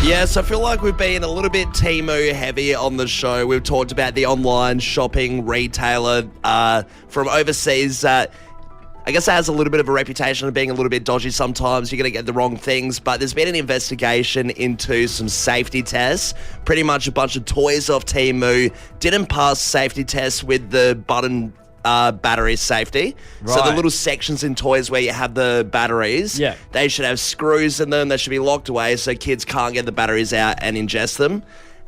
Yes, I feel like we've been a little bit Temu heavy on the show. We've talked about the online shopping retailer from overseas. I guess it has a little bit of a reputation of being a little bit dodgy sometimes. You're going to get the wrong things. But there's been an investigation into some safety tests. Pretty much a bunch of toys off Temu didn't pass safety tests with the button battery safety. Right. So the little sections in toys where you have the batteries, they should have screws in them. They should be locked away so kids can't get the batteries out and ingest them.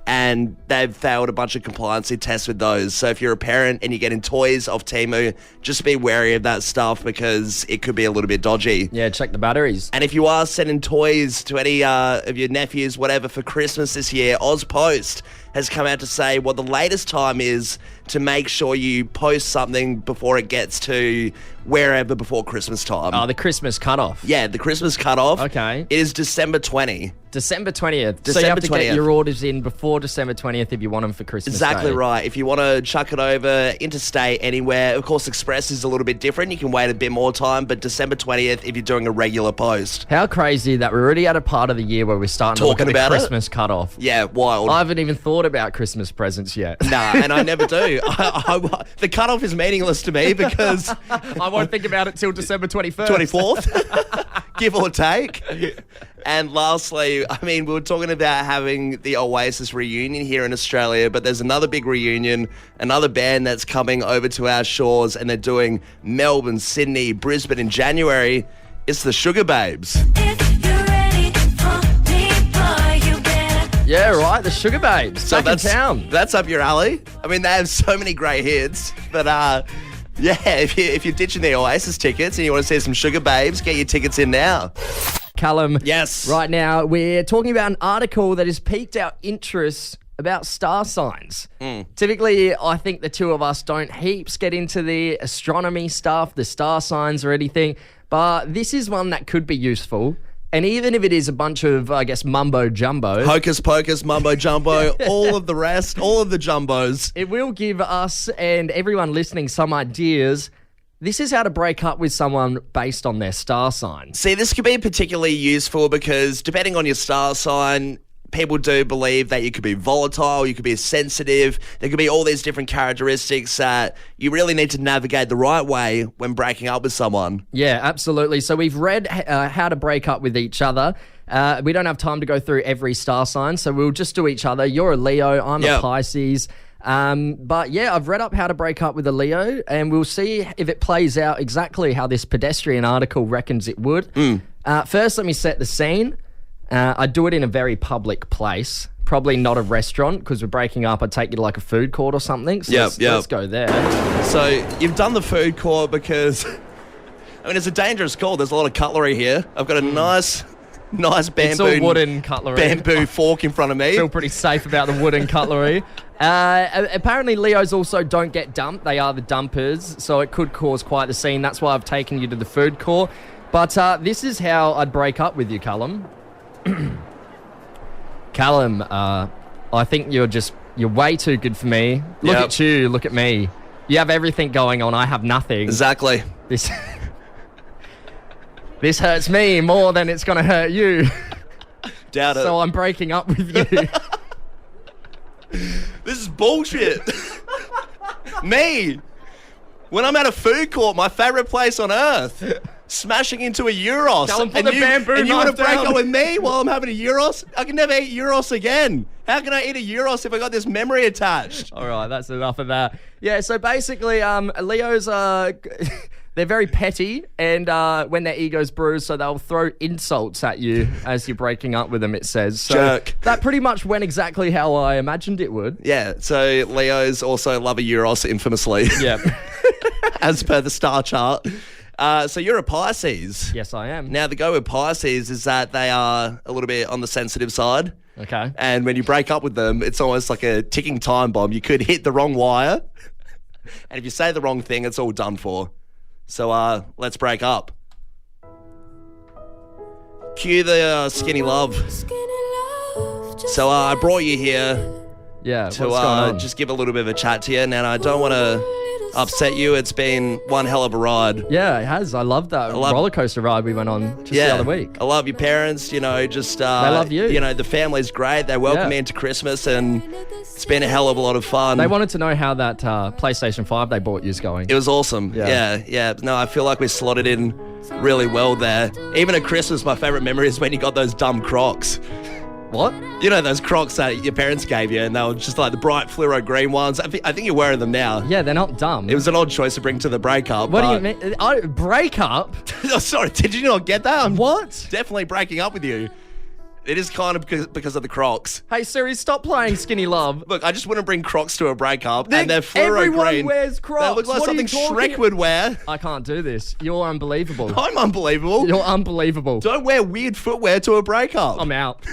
And they've failed a bunch of compliancy tests with those. So if you're a parent and you're getting toys off Temu, just be wary of that stuff because it could be a little bit dodgy. Yeah, check the batteries. And if you are sending toys to any of your nephews, whatever, for Christmas this year, Ozpost has come out to say what the latest time is to make sure you post something before it gets to wherever before Christmas time. Oh, the Christmas cutoff. Yeah, the Christmas cutoff. Okay. It is December 20. December 20th. So December you have to 20th. get your orders in before December 20th if you want them for Christmas Exactly Day. right. If you want to chuck it over interstate anywhere, of course, Express is a little bit different. You can wait a bit more time, but December 20th if you're doing a regular post. How crazy that we're already at a part of the year where we're starting to look at the Christmas cutoff. Yeah, wild. I haven't even thought about Christmas presents yet. Nah, and I never do. The cutoff is meaningless to me because I won't think about it till December 21st. 24th, give or take. And lastly, I mean, we were talking about having the Oasis reunion here in Australia, but there's another big reunion, another band that's coming over to our shores, and they're doing Melbourne, Sydney, Brisbane in January. It's the Sugar Babes. Yeah, right, the Sugar Babes. So back in town. That's up your alley. I mean, they have so many great hits, but yeah, if you're ditching the Oasis tickets and you want to see some Sugar Babes, get your tickets in now. Callum. Yes. Right now, we're talking about an article that has piqued our interest about star signs. Typically, I think the two of us don't heaps get into the astronomy stuff, the star signs or anything, but this is one that could be useful. And even if it is a bunch of, I guess, mumbo-jumbo. Hocus pocus, mumbo-jumbo, all of the rest, all of the jumbos. It will give us and everyone listening some ideas. This is how to break up with someone based on their star sign. See, this could be particularly useful because depending on your star sign, people do believe that you could be volatile, you could be sensitive. There could be all these different characteristics that you really need to navigate the right way when breaking up with someone. Yeah, absolutely. So we've read how to break up with each other. We don't have time to go through every star sign, so we'll just do each other. You're a Leo, I'm a Pisces. But yeah, I've read up how to break up with a Leo, and we'll see if it plays out exactly how this pedestrian article reckons it would. First, let me set the scene. I do it in a very public place, probably not a restaurant, because we're breaking up. I'd take you to like a food court or something. So let's go there. So you've done the food court because, I mean, it's a dangerous call. There's a lot of cutlery here. I've got a nice bamboo. It's all wooden cutlery. Bamboo fork in front of me. I feel pretty safe about the wooden cutlery. Apparently, Leos also don't get dumped. They are the dumpers, so it could cause quite the scene. That's why I've taken you to the food court. But this is how I'd break up with you, Callum. Callum, I think you're way too good for me. Look at you, look at me. You have everything going on. I have nothing. Exactly. This hurts me more than it's going to hurt you. Doubt it. So I'm breaking up with you. This is bullshit. Me, when I'm at a food court, my favourite place on earth, smashing into a gyros. Callum, put the bamboo and you want to knife break down. up with me while I'm having a gyros? I can never eat gyros again. How can I eat a gyros if I got this memory attached? All right, that's enough of that. Yeah, so basically, Leos are... They're very petty, and when their ego's bruised, so they'll throw insults at you as you're breaking up with them, it says. So Jerk. That pretty much went exactly how I imagined it would. Yeah, so Leos also love a gyros infamously. Yep. As per the star chart. So you're a Pisces. Yes, I am. Now, the go with Pisces is that they are a little bit on the sensitive side. Okay. And when you break up with them, it's almost like a ticking time bomb. You could hit the wrong wire, and if you say the wrong thing, it's all done for. So let's break up. Cue the Skinny Love. So I brought you here Yeah, to what's going on? just give a little bit of a chat to you. Now, I don't want upset you. It's been one hell of a ride. Yeah, it has. I love that roller coaster ride we went on just the other week. I love your parents, they love you. The family's great. They welcome me into Christmas and it's been a hell of a lot of fun. They wanted to know how that PlayStation 5 they bought you's going. It was awesome. Yeah. No, I feel like we slotted in really well there. Even at Christmas, my favourite memory is when you got those dumb Crocs. What? You know those Crocs that your parents gave you, and they were just like the bright fluoro green ones. I think you're wearing them now. Yeah, they're not dumb. It was an odd choice to bring to the breakup. What do you mean? Break up? Oh, sorry, did you not get that? I'm What? definitely breaking up with you. It is kind of because of the Crocs. Hey Siri, stop playing Skinny Love. Look, I just wouldn't bring Crocs to a breakup, and they're fluoro everyone green. wears Crocs. They look like What are you something talking- Shrek would wear. I can't do this. You're unbelievable. I'm unbelievable. You're unbelievable. Don't wear weird footwear to a breakup. I'm out.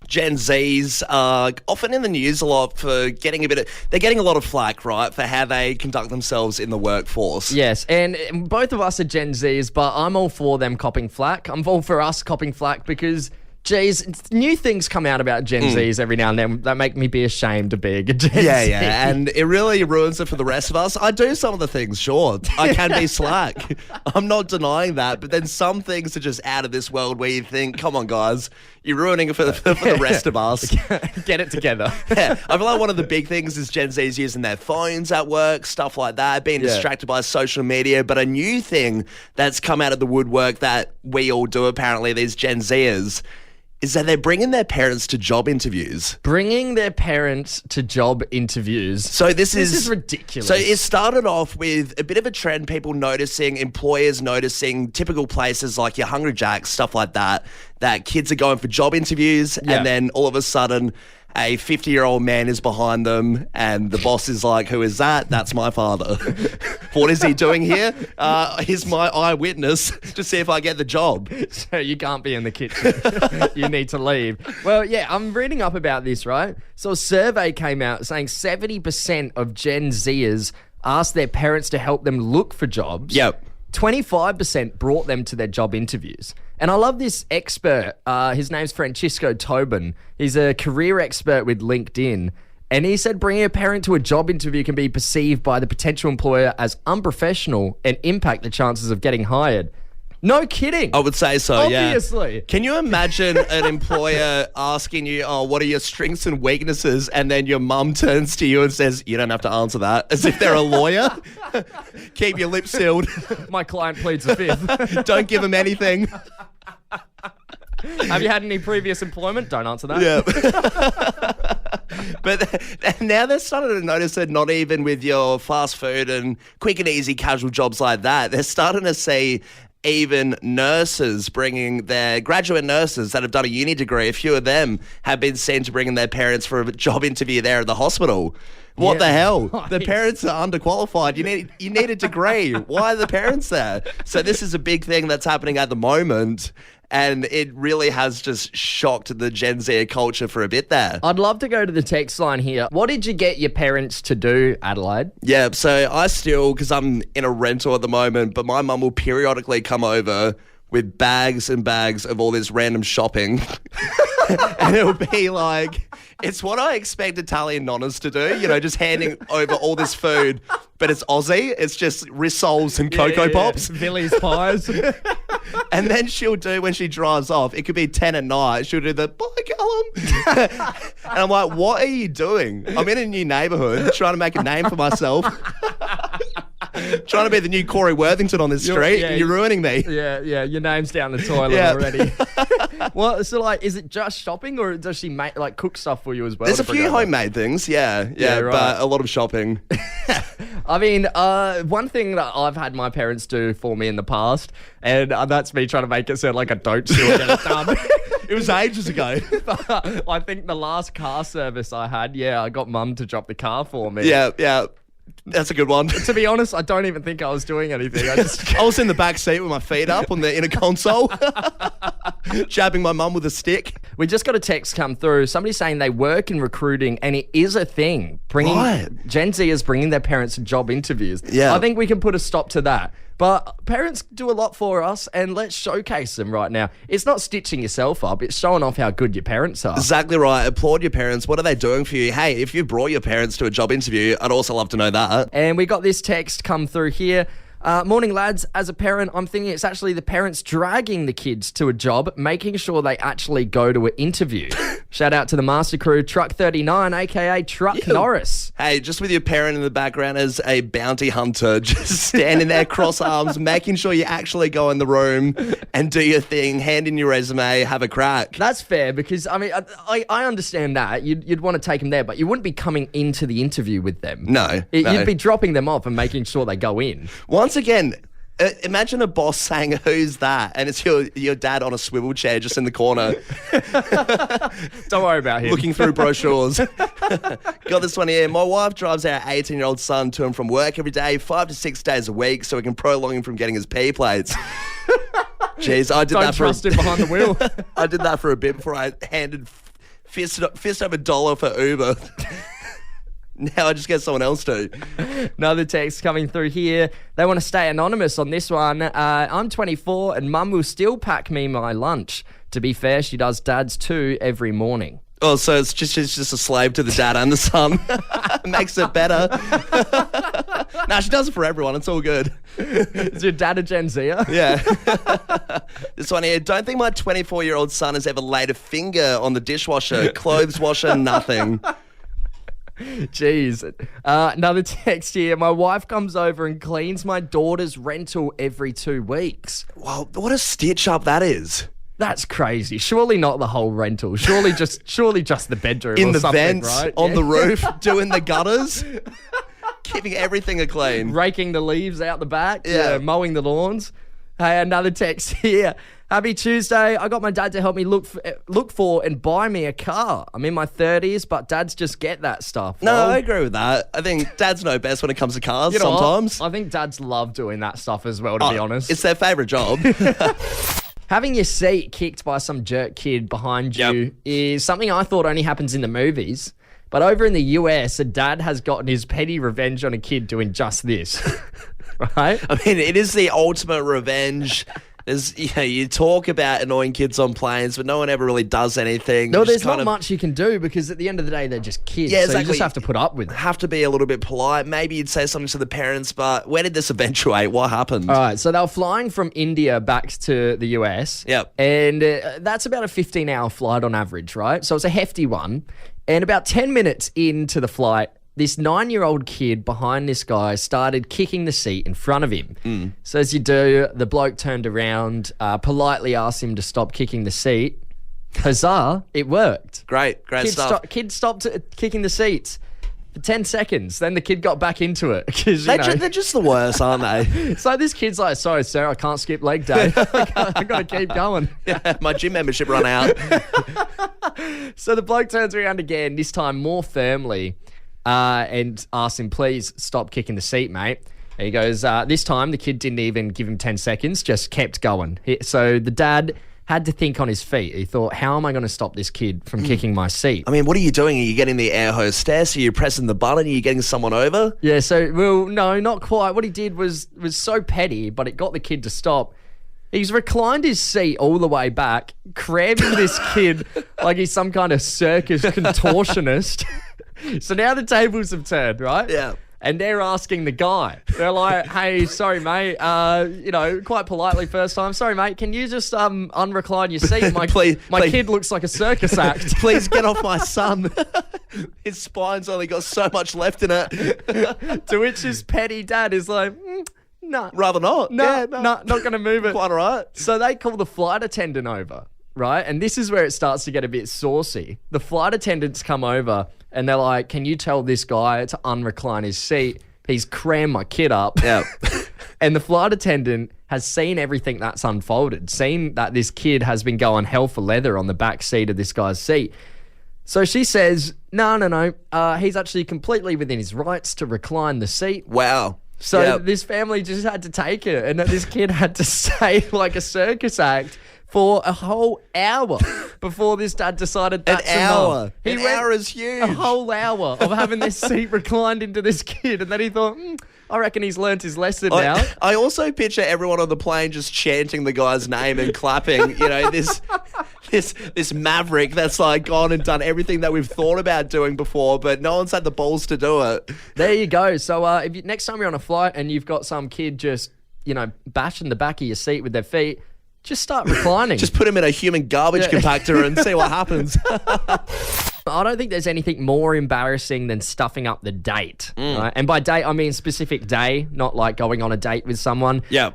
Gen Zs are often in the news a lot for getting they're getting a lot of flack, right, for how they conduct themselves in the workforce. Yes, and both of us are Gen Zs, but I'm all for them copping flack. I'm all for us copping flack because, geez, new things come out about Gen Zs every now and then that make me be ashamed of being a Gen Z. Yeah, and it really ruins it for the rest of us. I do some of the things, sure. I can be slack. I'm not denying that, but then some things are just out of this world where you think, come on, guys, you're ruining it for the rest of us. Get it together. Yeah, I feel like one of the big things is Gen Z's using their phones at work, stuff like that, being distracted by social media. But a new thing that's come out of the woodwork that we all do, apparently, these Gen Zers, is that they're bringing their parents to job interviews. Bringing their parents to job interviews. So this is ridiculous. So it started off with a bit of a trend, people noticing, employers noticing, typical places like your Hungry Jacks, stuff like that kids are going for job interviews and then all of a sudden a 50-year-old man is behind them and the boss is like, who is that? That's my father. What is he doing here? He's my eyewitness to see if I get the job. So you can't be in the kitchen. You need to leave. Well, yeah, I'm reading up about this, right? So a survey came out saying 70% of Gen Zers asked their parents to help them look for jobs. Yep. 25% brought them to their job interviews. And I love this expert. His name's Francisco Tobin. He's a career expert with LinkedIn. And he said bringing a parent to a job interview can be perceived by the potential employer as unprofessional and impact the chances of getting hired. No kidding. I would say so, Obviously. yeah. Can you imagine an employer asking you, what are your strengths and weaknesses? And then your mum turns to you and says, you don't have to answer that. As if they're a lawyer. Keep your lips sealed. My client pleads the fifth. Don't give him anything. Have you had any previous employment? Don't answer that. Yeah. But now they're starting to notice that not even with your fast food and quick and easy casual jobs like that, they're starting to see even nurses bringing their graduate nurses that have done a uni degree. A few of them have been seen to bring their parents for a job interview there at the hospital. What the hell? Nice. The parents are underqualified. You need a degree. Why are the parents there? So this is a big thing that's happening at the moment. And it really has just shocked the Gen Z culture for a bit there. I'd love to go to the text line here. What did you get your parents to do, Adelaide? Yeah, so I still, because I'm in a rental at the moment, but my mum will periodically come over with bags and bags of all this random shopping. And it'll be like, it's what I expect Italian nonnas to do, just handing over all this food, but it's Aussie. It's just rissoles and Cocoa Pops. Billy's pies. And then she'll do, when she drives off, it could be 10 at night, she'll do the, bye, Callum. And I'm like, what are you doing? I'm in a new neighbourhood, trying to make a name for myself. Trying to be the new Corey Worthington on this street, and you're ruining me. Yeah, your name's down the toilet already. Well, so is it just shopping, or does she cook stuff for you as well? There's a few homemade things, yeah, right. But a lot of shopping. I mean, one thing that I've had my parents do for me in the past, and that's me trying to make it sound like I don't still get it done. It was ages ago. I think the last car service I had, I got mum to drop the car for me. Yeah. That's a good one. To be honest, I don't even think I was doing anything. I was in the back seat with my feet up on the inner console, jabbing my mum with a stick. We just got a text come through. Somebody saying they work in recruiting, and it is a thing. Gen Z is bringing their parents to job interviews. Yeah. I think we can put a stop to that. But parents do a lot for us, and let's showcase them right now. It's not stitching yourself up. It's showing off how good your parents are. Exactly right. Applaud your parents. What are they doing for you? Hey, if you brought your parents to a job interview, I'd also love to know that. And we got this text come through here. Morning, lads. As a parent, I'm thinking it's actually the parents dragging the kids to a job, making sure they actually go to an interview. Shout out to the master crew, Truck 39, a.k.a. Truck Norris. Hey, just with your parent in the background as a bounty hunter, just standing there cross arms, making sure you actually go in the room and do your thing, hand in your resume, have a crack. That's fair because, I mean, I understand that. You'd want to take them there, but you wouldn't be coming into the interview with them. No. You'd be dropping them off and making sure they go in. Once again, imagine a boss saying, "Who's that?" And it's your dad on a swivel chair just in the corner. Don't worry about him. Looking through brochures. Got this one here. My wife drives our 18-year-old son to and from work every day, 5 to 6 days a week, so we can prolong him from getting his P plates. Jeez, I did Don't that for trust him behind the wheel. I did that for a bit before I handed fist over $1 for Uber. Now I just get someone else to. Another text coming through here. They want to stay anonymous on this one. I'm 24 and mum will still pack me my lunch. To be fair, she does dad's too every morning. Oh, so it's just a slave to the dad and the son. Makes it better. Nah, she does it for everyone. It's all good. Is your dad a Gen Zer? Yeah. This one here. Don't think my 24-year-old son has ever laid a finger on the dishwasher, clothes washer, nothing. Jeez. Another text here. My wife comes over and cleans my daughter's rental every 2 weeks. Wow, what a stitch up that is. That's crazy. Surely not the whole rental. Surely just the bedroom In or the something, vents, right? on the roof, doing the gutters, keeping everything a clean. Raking the leaves out the back, Yeah. mowing the lawns. Hey, another text here. Happy Tuesday. I got my dad to help me look for and buy me a car. I'm in my 30s, but dads just get that stuff. No, Well, I agree with that. I think dads know best when it comes to cars you know what? sometimes. I think dads love doing that stuff as well, to be honest. It's their favourite job. Having your seat kicked by some jerk kid behind you is something I thought only happens in the movies. But over in the US, a dad has gotten his petty revenge on a kid doing just this. Right? I mean, it is the ultimate revenge. You talk about annoying kids on planes, but no one ever really does anything. No, You just there's not kind of much you can do because at the end of the day, they're just kids. Yeah, So exactly. you just have to put up with it. have to be a little bit polite. Maybe you'd say something to the parents, but where did this eventuate? What happened? All right, so they were flying from India back to the US. Yep. And that's about a 15-hour flight on average, right? So it's a hefty one. And about 10 minutes into the flight, this 9-year-old kid behind this guy started kicking the seat in front of him. So as you do, the bloke turned around, politely asked him to stop kicking the seat. Huzzah, it worked. Great stuff. Kid stopped kicking the seats for 10 seconds. Then the kid got back into it. 'Cause, you know, They're just the worst, aren't they? so this kid's like, sorry, sir, I can't skip leg day. I got to keep going. My gym membership run out. So the bloke turns around again, this time more firmly, and asks him, please stop kicking the seat, mate. And he goes, this time the kid didn't even give him 10 seconds, just kept going. So the dad had to think on his feet. He thought, how am I going to stop this kid from kicking my seat? I mean, what are you doing? Are you getting the air hostess? Are you pressing the button? Are you getting someone over? Yeah, so, well, no, not quite. What he did was so petty, but it got the kid to stop. He's reclined his seat all the way back, cramming this kid like he's some kind of circus contortionist. So now the tables have turned, right? Yeah. And they're asking the guy. They're like, hey, sorry, mate. Quite politely first time. Sorry, mate, can you just unrecline your seat? My Please. kid looks like a circus act. Please get off my son. His spine's only got so much left in it. To which his petty dad is like, no. Rather not. No, Yeah, not going to move it. Quite all right. So they call the flight attendant over, right? And this is where it starts to get a bit saucy. The flight attendants come over and they're like, can you tell this guy to unrecline his seat? He's crammed my kid up. Yeah. And the flight attendant has seen everything that's unfolded, seen that this kid has been going hell for leather on the back seat of this guy's seat. So she says, no. He's actually completely within his rights to recline the seat. Wow. So Yep. this family just had to take it, and this kid had to stay like a circus act for a whole hour before this dad decided that's An hour. enough. An hour is huge. A whole hour of having this seat reclined into this kid, and then he thought, I reckon he's learnt his lesson now. I also picture everyone on the plane just chanting the guy's name and clapping. You know, this maverick that's like gone and done everything that we've thought about doing before, but no one's had the balls to do it. There you go. So if next time you're on a flight and you've got some kid just, bashing the back of your seat with their feet, just start reclining. Just put him in a human garbage compactor and see what happens. I don't think there's anything more embarrassing than stuffing up the date. Right? And by date, I mean specific day, not like going on a date with someone. Yeah.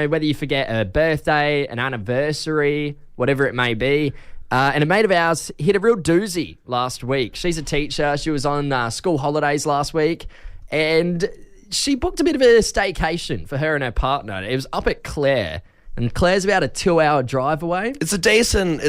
Whether you forget a birthday, an anniversary, whatever it may be. And a mate of ours hit a real doozy last week. She's a teacher. She was on school holidays last week. And she booked a bit of a staycation for her and her partner. It was up at Clare. And Clare's about a 2-hour drive away. It's a decent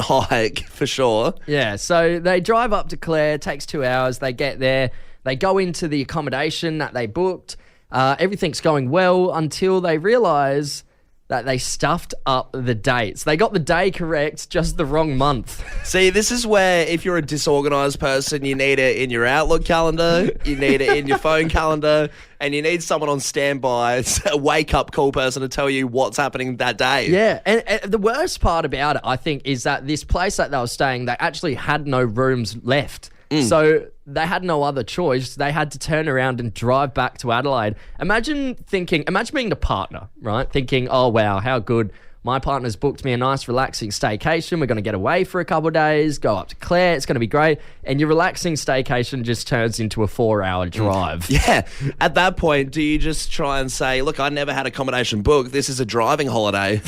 hike for sure. Yeah, so they drive up to Clare, takes 2 hours, they get there, they go into the accommodation that they booked. Everything's going well until they realise that they stuffed up the dates. They got the day correct, just the wrong month. See, this is where if you're a disorganised person, you need it in your Outlook calendar, you need it in your phone calendar, and you need someone on standby, a wake-up call person to tell you what's happening that day. Yeah, and the worst part about it, I think, is that this place that they were staying, they actually had no rooms left. So they had no other choice. They had to turn around and drive back to Adelaide. Imagine being the partner, right? Thinking, oh, wow, how good. My partner's booked me a nice relaxing staycation. We're going to get away for a couple of days, go up to Clare. It's going to be great. And your relaxing staycation just turns into a 4-hour drive. Yeah. At that point, do you just try and say, look, I never had accommodation booked. This is a driving holiday.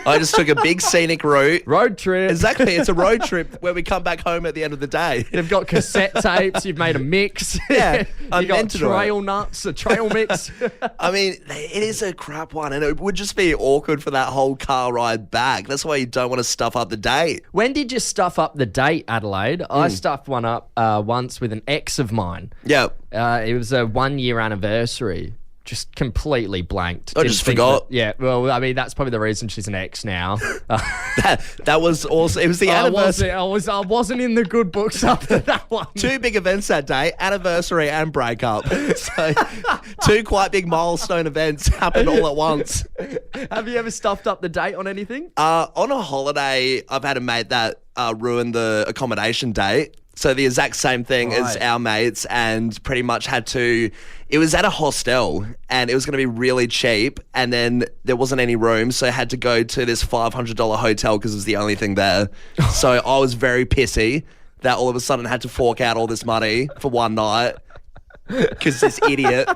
I just took a big scenic route. Road trip. Exactly. It's a road trip where we come back home at the end of the day. You've got cassette tapes. You've made a mix. Yeah. You got trail nuts, a trail mix. I mean, it is a crap one, and it would just be awkward for that whole car ride back. That's why you don't want to stuff up the date. When did you stuff up the date, Adelaide? I stuffed one up once with an ex of mine. Yeah. It was a 1-year anniversary. Just completely blanked. I just forgot. Yeah, well, I mean, that's probably the reason she's an ex now. that was also, it was the anniversary. I wasn't in the good books after that one. 2 big events that day, anniversary and breakup. So 2 quite big milestone events happened all at once. Have you ever stuffed up the date on anything? On a holiday, I've had a mate that ruined the accommodation date. So the exact same thing as our mates, and pretty much it was at a hostel and it was going to be really cheap, and then there wasn't any room, so I had to go to this $500 hotel because it was the only thing there. So I was very pissy that all of a sudden I had to fork out all this money for one night because this idiot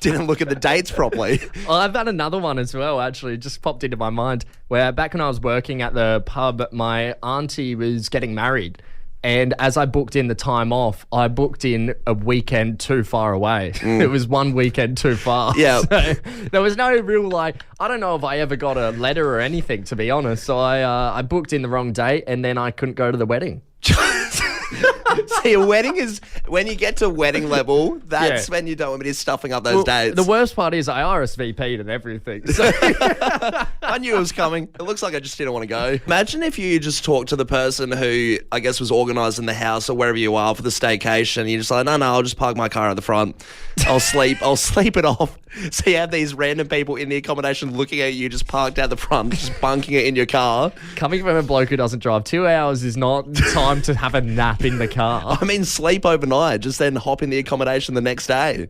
didn't look at the dates properly. Well, I've had another one as well, actually, just popped into my mind, where back when I was working at the pub, my auntie was getting married. And as I booked in the time off, I booked in a weekend too far away. It was one weekend too far. Yeah. So there was no real, I don't know if I ever got a letter or anything, to be honest. So I booked in the wrong date and then I couldn't go to the wedding. See, a wedding is, when you get to wedding level, that's when you don't want me to stuffing up those dates. The worst part is I RSVP'd and everything. So I knew it was coming. It looks like I just didn't want to go. Imagine if you just talked to the person who, I guess, was organising the house or wherever you are for the staycation. You're just like, no, I'll just park my car at the front. I'll sleep it off. So you have these random people in the accommodation looking at you just parked out the front, just bunking it in your car. Coming from a bloke who doesn't drive, 2 hours is not time to have a nap in the car. I mean, sleep overnight, just then hop in the accommodation the next day.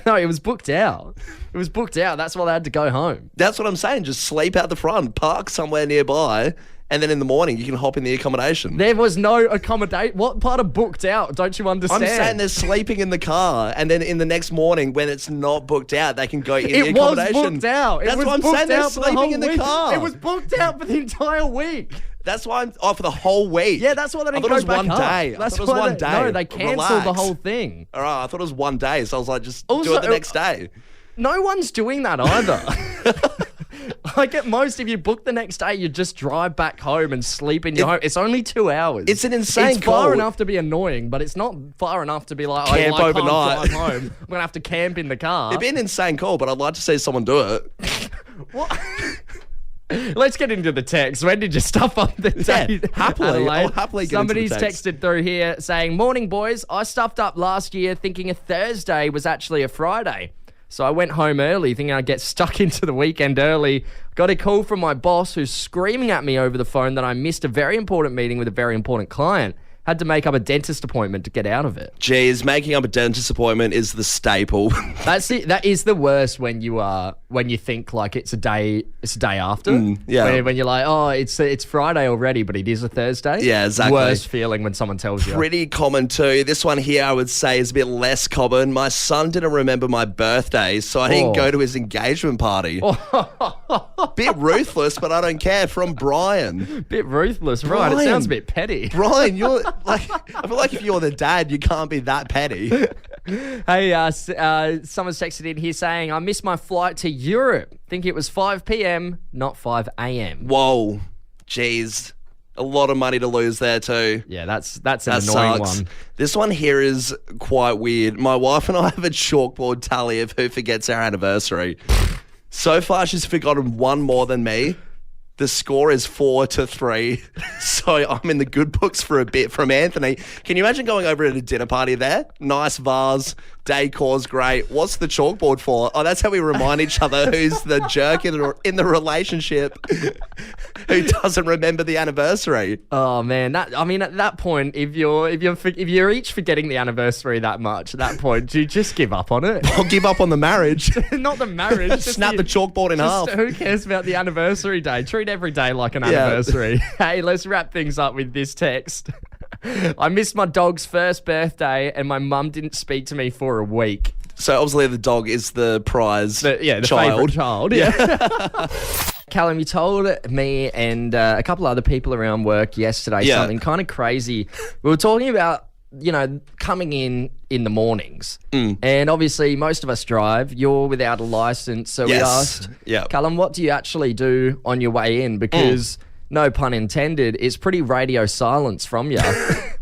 No, it was booked out. It was booked out. That's why they had to go home. That's what I'm saying. Just sleep out the front, park somewhere nearby, and then in the morning you can hop in the accommodation. There was no accommodate. What part of booked out? Don't you understand? I'm saying they're sleeping in the car, and then in the next morning when it's not booked out, they can go in the accommodation. It was booked out. That's what I'm saying. They're sleeping in the car. It was booked out for the entire week. That's why for the whole week. Yeah, that's why they didn't go back up. I thought it was one day. No, they cancelled the whole thing. All right, I thought it was one day, so I was like, just do it the next day. No one's doing that either. Like at most, if you book the next day, you just drive back home and sleep in your home. It's only 2 hours. It's an insane It's far enough to be annoying, but it's not far enough to be like, camp overnight. Can't drive home. I'm going to have to camp in the car. It'd be an insane call, but I'd like to see someone do it. What? Let's get into the text. When did you stuff up the day? Happily. Adelaide? I'll happily get Somebody's into the text. texted through here saying, "Morning, boys. I stuffed up last year thinking a Thursday was actually a Friday. So I went home early thinking I'd get stuck into the weekend early. Got a call from my boss who's screaming at me over the phone that I missed a very important meeting with a very important client. Had to make up a dentist appointment to get out of it." Geez, making up a dentist appointment is the staple. That is the worst when you think like it's a day after. Yeah. When you're like, oh, it's Friday already, but it is a Thursday. Yeah, exactly. Worst feeling when someone tells you. Pretty common too. This one here I would say is a bit less common. My son didn't remember my birthday, so I didn't go to his engagement party. Bit ruthless, but I don't care. From Brian. Bit ruthless, right? Brian. It sounds a bit petty. Brian, you're like, I feel like if you're the dad, you can't be that petty. Hey, someone's texted in here saying, "I missed my flight to Europe. Think it was 5 p.m., not 5 a.m. Whoa, jeez. A lot of money to lose there too. Yeah, that's an That annoying sucks. one. This one here is quite weird. My wife and I have a chalkboard tally of who forgets our anniversary. So far, she's forgotten one more than me. The score is 4-3. So I'm in the good books for a bit from Anthony. Can you imagine going over to a dinner party there? Nice vase, decor's great. What's the chalkboard for? Oh, that's how we remind each other who's the jerk in the relationship who doesn't remember the anniversary. Oh man, at that point, if you're each forgetting the anniversary that much, at that point, do you just give up on it? I'll give up on the marriage. Not the marriage. just Snap the chalkboard in half. Who cares about the anniversary day? Treat every day like an anniversary. Hey, let's wrap things up with this text. I missed my dog's first birthday and my mum didn't speak to me for a week. So obviously the dog is the prize The favourite child. Yeah. Callum, you told me and a couple other people around work yesterday something kind of crazy. We were talking about, coming in the mornings. And obviously most of us drive. You're without a license. So we asked, Callum, what do you actually do on your way in? Because, no pun intended, it's pretty radio silence from you.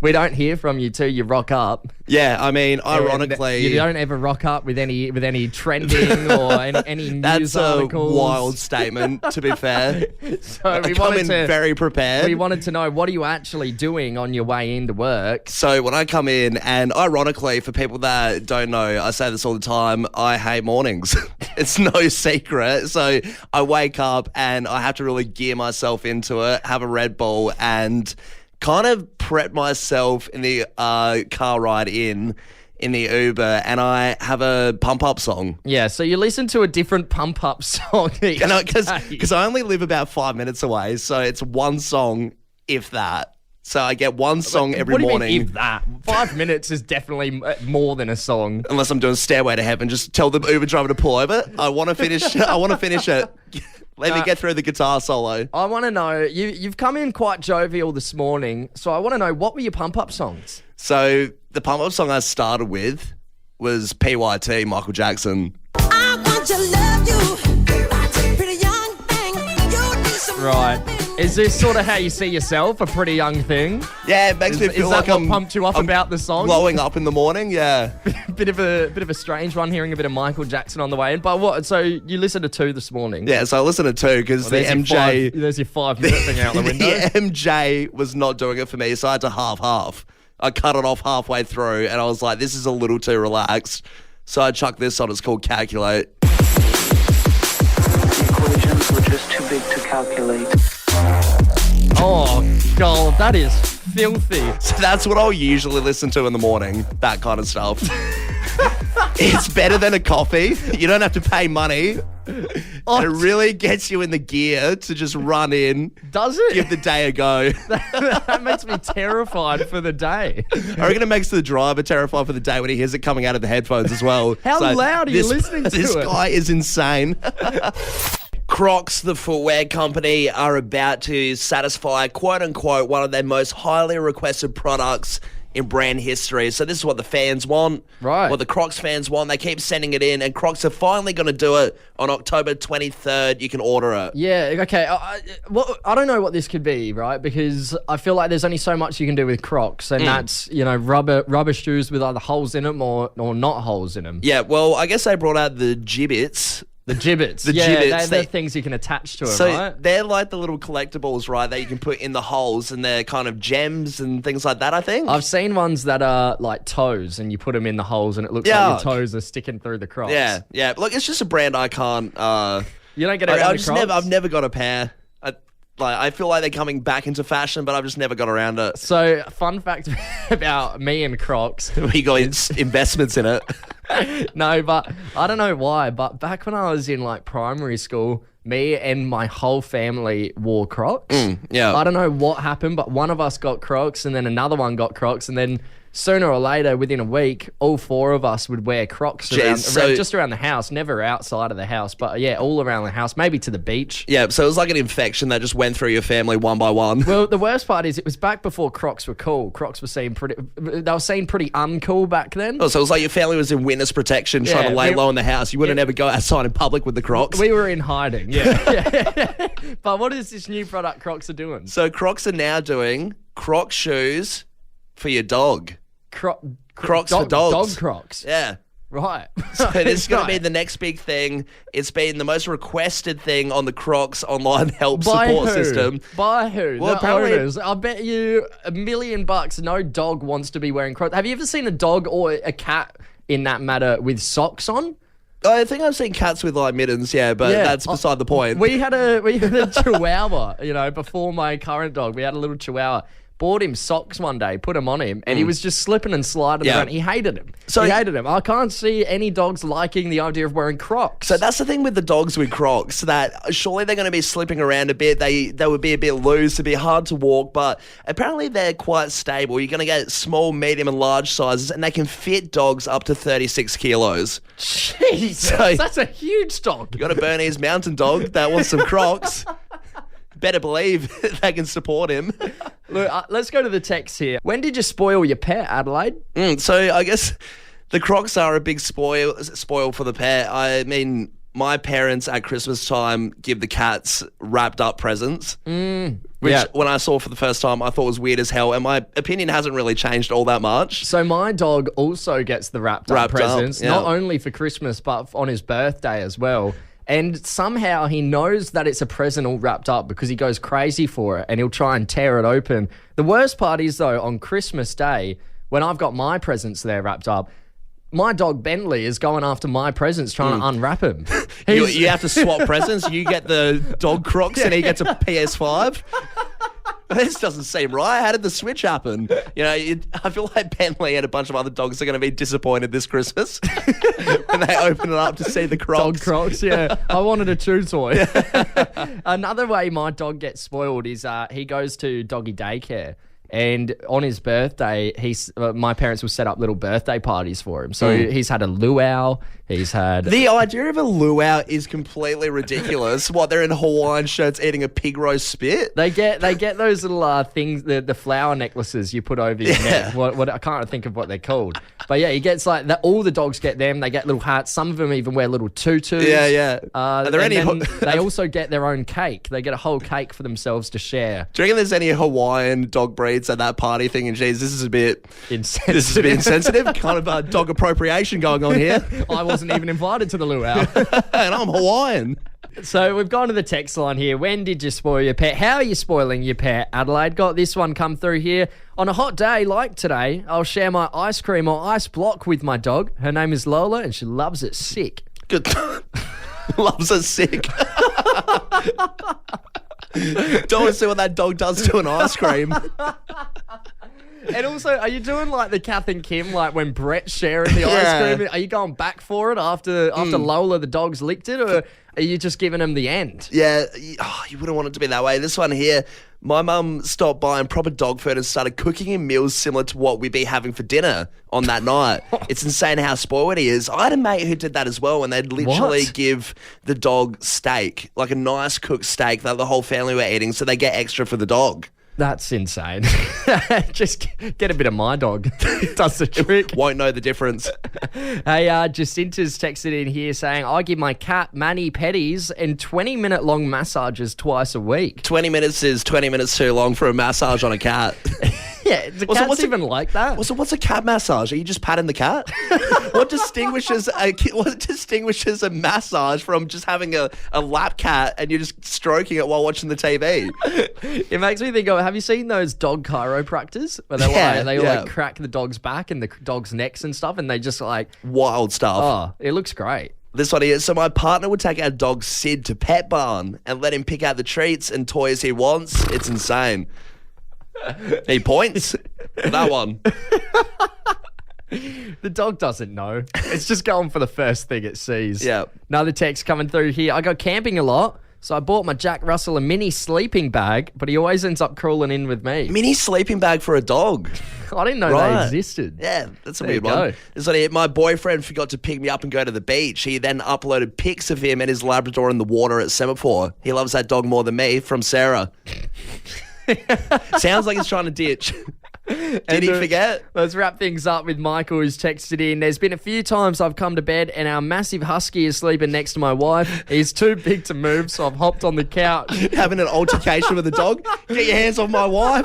We don't hear from you till you rock up. Yeah, I mean, ironically... You don't ever rock up with any trending or any news articles. That's a wild statement, to be fair. So I come in very prepared. We wanted to know, what are you actually doing on your way into work? So when I come in, and ironically, for people that don't know, I say this all the time, I hate mornings. It's no secret. So I wake up and I have to really gear myself into it, have a Red Bull, and kind of prep myself in the car ride in the Uber, and I have a pump-up song. Yeah, so you listen to a different pump-up song each day. Because I only live about 5 minutes away, so it's one song, if that. So I get one song every morning. What do you mean, if that? 5 minutes is definitely more than a song. Unless I'm doing Stairway to Heaven, just tell the Uber driver to pull over. I want to finish it. Let me get through the guitar solo. I want to know, you've come in quite jovial this morning, so I want to know, what were your pump-up songs? So the pump-up song I started with was PYT, Michael Jackson. I want to love you, pretty young thing. You need some Right. Is this sort of how you see yourself, a pretty young thing? Yeah, it makes me feel like I'm pumped you up about the song. Glowing up in the morning, yeah. bit of a strange one, hearing a bit of Michael Jackson on the way in. But what? So you listened to 2 this morning? Yeah, so I listened to 2 because the MJ... There's your 5-minute thing out the window. The MJ was not doing it for me, so I had to half. I cut it off halfway through, and I was like, this is a little too relaxed. So I chucked this on. It's called Calculate. The equations were just too big to calculate. Oh, God, that is filthy. So that's what I'll usually listen to in the morning, that kind of stuff. It's better than a coffee. You don't have to pay money. Oh, It really gets you in the gear to just run in. Does it? Give the day a go. That makes me terrified for the day. I reckon it makes the driver terrified for the day when he hears it coming out of the headphones as well. How loud are you listening to This it? guy is insane. Crocs, the footwear company, are about to satisfy, quote-unquote, one of their most highly requested products in brand history. So this is what the fans want. Right. What the Crocs fans want. They keep sending it in, and Crocs are finally going to do it on October 23rd. You can order it. Yeah, okay. I don't know what this could be, right? Because I feel like there's only so much you can do with Crocs, and that's, rubber shoes with either holes in them or not holes in them. Yeah, well, I guess they brought out the Jibbits, The gibbets. The yeah, gibbets, they're they- things you can attach to them, So right? they're like the little collectibles, right, that you can put in the holes, and they're kind of gems and things like that, I think. I've seen ones that are like toes, and you put them in the holes, and it looks like Yuck. your toes are sticking through the Crocs. Yeah. Look, it's just a brand I can't. You don't get around the Crocs? I've never got a pair. I feel like they're coming back into fashion, but I've just never got around it. So, fun fact about me and Crocs. We got investments in it. No, but I don't know why, but back when I was in like primary school, me and my whole family wore Crocs. yeah. I don't know what happened, but one of us got Crocs and then another one got Crocs, and then sooner or later, within a week, all four of us would wear Crocs just around the house, never outside of the house, but yeah, all around the house, maybe to the beach. Yeah, so it was like an infection that just went through your family one by one. Well, the worst part is it was back before Crocs were cool. Crocs were seen pretty uncool back then. Oh, so it was like your family was in witness protection trying to lay low in the house. You wouldn't ever go outside in public with the Crocs. We were in hiding, yeah. But what is this new product Crocs are doing? So Crocs are now doing Croc shoes for your dog. Crocs for dogs. Dog Crocs. Yeah. Right. So this is going to be the next big thing. It's been the most requested thing on the Crocs online help support system. By who? Well, The apparently- owners. I bet you $1 million no dog wants to be wearing Crocs. Have you ever seen a dog or a cat in that matter with socks on? I think I've seen cats with like mittens, but that's beside the point. We had a Chihuahua, before my current dog. We had a little Chihuahua. Bought him socks one day, put them on him, and he was just slipping and sliding around. He hated him. He hated him. I can't see any dogs liking the idea of wearing Crocs. So that's the thing with the dogs with Crocs, that surely they're going to be slipping around a bit. They would be a bit loose, it'd be hard to walk, but apparently they're quite stable. You're going to get small, medium, and large sizes, and they can fit dogs up to 36 kilos. Jesus, that's a huge dog. You got a Bernese mountain dog that wants some Crocs. Better believe they can support him. Look, let's go to the text here. When did you spoil your pet, Adelaide? So I guess the Crocs are a big spoil for the pet. I mean, my parents at Christmas time give the cats wrapped up presents, which when I saw for the first time, I thought was weird as hell. And my opinion hasn't really changed all that much. So my dog also gets the wrapped up presents, yeah. not only for Christmas, but on his birthday as well. And somehow he knows that it's a present all wrapped up because he goes crazy for it and he'll try and tear it open. The worst part is, though, on Christmas Day, when I've got my presents there wrapped up, my dog Bentley is going after my presents trying to unwrap him. You have to swap presents. You get the dog Crocs and he gets a PS5. This doesn't seem right. How did the switch happen? I feel like Bentley and a bunch of other dogs are going to be disappointed this Christmas when they open it up to see the Crocs. Dog Crocs, yeah. I wanted a chew toy. Another way my dog gets spoiled is he goes to doggy daycare. And on his birthday, my parents will set up little birthday parties for him. So he's had a luau. He's had... The idea of a luau is completely ridiculous. What, they're in Hawaiian shirts eating a pig roast spit? They get those little things, the flower necklaces you put over your neck. What I can't think of what they're called. But yeah, he gets like that. All the dogs get them. They get little hats. Some of them even wear little tutus. Yeah. Are there any? They also get their own cake. They get a whole cake for themselves to share. Do you reckon there's any Hawaiian dog breeds at that party thing? And geez, this is a bit insensitive. Kind of dog appropriation going on here. I wasn't even invited to the luau. And I'm Hawaiian. So we've gone to the text line here. When did you spoil your pet? How are you spoiling your pet? Adelaide got this one come through here. On a hot day like today, I'll share my ice cream or ice block with my dog. Her name is Lola and she loves it sick. Good. Loves it sick. Don't want to see what that dog does to an ice cream. And also, are you doing like the Kath and Kim, like when Brett's sharing the ice cream? Are you going back for it after Lola, the dog's licked it, or are you just giving him the end? Yeah, you wouldn't want it to be that way. This one here, my mum stopped buying proper dog food and started cooking him meals similar to what we'd be having for dinner on that night. It's insane how spoiled he is. I had a mate who did that as well, and they'd literally give the dog steak, like a nice cooked steak that the whole family were eating, so they get extra for the dog. That's insane. Just get a bit of my dog. Does the trick. Won't know the difference. Hey, Jacinta's texted in here saying, I give my cat mani-pedis and 20-minute long massages twice a week. 20 minutes is 20 minutes too long for a massage on a cat. Yeah, the cat's what's even like that. What's a cat massage? Are you just patting the cat? What distinguishes a massage from just having a lap cat and you're just stroking it while watching the TV? It makes me think of, have you seen those dog chiropractors? Where they like crack the dog's back and the dog's necks and stuff, and they just like... Wild stuff. Oh, it looks great. This one here. So my partner would take our dog Sid to Pet Barn and let him pick out the treats and toys he wants. It's insane. He points for that one. The dog doesn't know. It's just going for the first thing it sees. Yeah. Another text coming through here. I go camping a lot, so I bought my Jack Russell a mini sleeping bag, but he always ends up crawling in with me. Mini sleeping bag for a dog. I didn't know they existed. Yeah, that's a There you weird one. go. This one here. My boyfriend forgot to pick me up and go to the beach. He then uploaded pics of him and his Labrador in the water at Semaphore. He loves that dog more than me. From Sarah. Sounds like he's trying to ditch. Did he forget? Let's wrap things up with Michael, who's texted in. There's been a few times I've come to bed and our massive husky is sleeping next to my wife. He's too big to move, so I've hopped on the couch. Having an altercation with the dog. Get your hands off my wife.